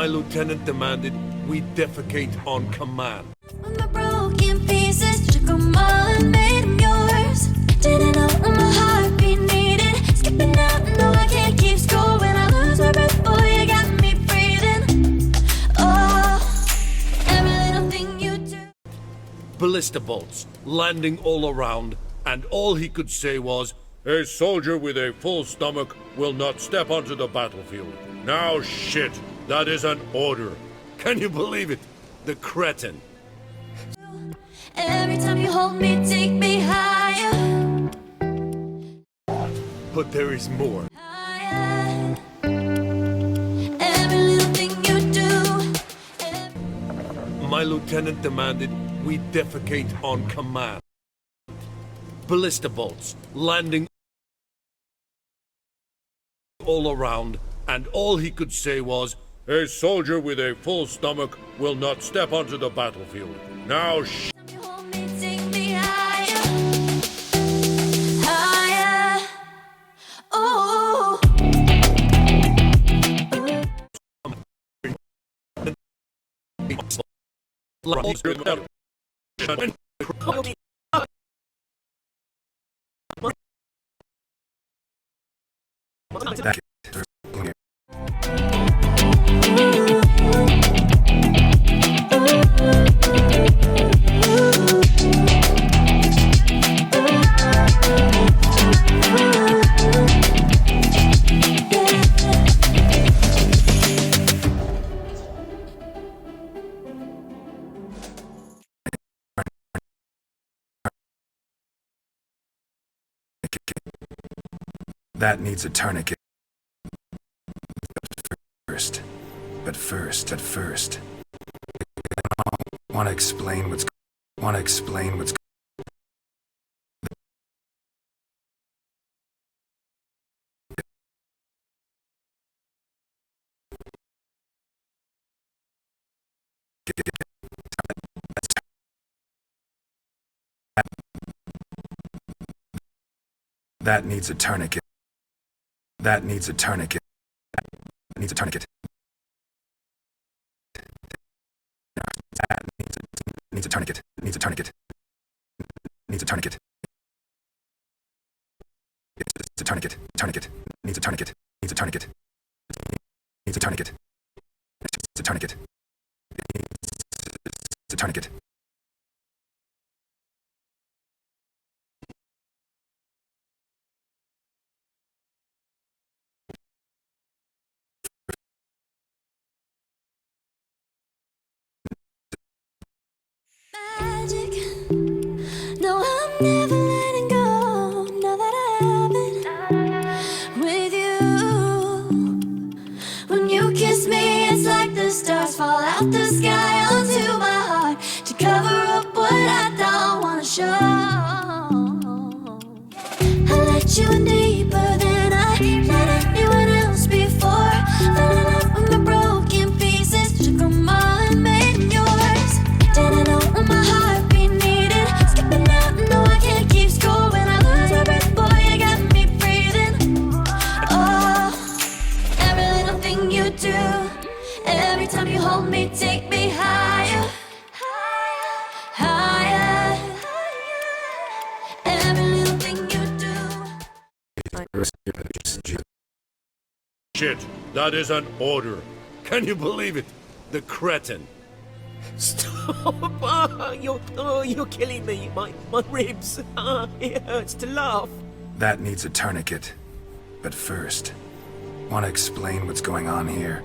My lieutenant demanded we defecate on command. When my broken pieces took 'em all and made 'em yours. Didn't know when my heartbeat needed skipping out. No, I can't keep score when I lose my breath. Boy, you got me breathing. Oh, every little thing you do. Ballista bolts landing all around, and all he could say was, "A soldier with a full stomach will not step onto the battlefield." Now shit, that is an order. Can you believe it? The cretin. Every time you hold me, take me higher. But there is more. Higher. Every little thing you do. My lieutenant demanded we defecate on command. Ballista bolts landing all around, and all he could say was, "A soldier with a full stomach will not step onto the battlefield." Now You hold me, take me higher. Higher. Oh. That needs a tourniquet. But first, wanna explain what's. That needs a tourniquet. That needs a tourniquet. Needs a tourniquet. Needs a tourniquet. Needs a tourniquet. Needs a tourniquet. It's a tourniquet. Tourniquet. Needs a tourniquet. Needs a tourniquet. Needs a tourniquet. It's a tourniquet. It's a tourniquet. Magic. No, I'm never letting go. Now that I have it with you. When you kiss me, it's like the stars fall out the sky onto my heart to cover up what I don't wanna show. I let you in deeper than I let anyone else before. Fell in love with my broken pieces, took 'em all and made 'em yours. Didn't know when my heartbeat needed skipping out. No, I can't keep score when I lose my breath. Boy, you got me breathing. Oh, every little thing you do. Every time you hold me, take me higher. Higher. Every little thing you do. shit, that is an order. Can you believe it? The cretin. Stop! You're killing me. My ribs. It hurts to laugh. That needs a tourniquet. But first, wanna explain what's going on here?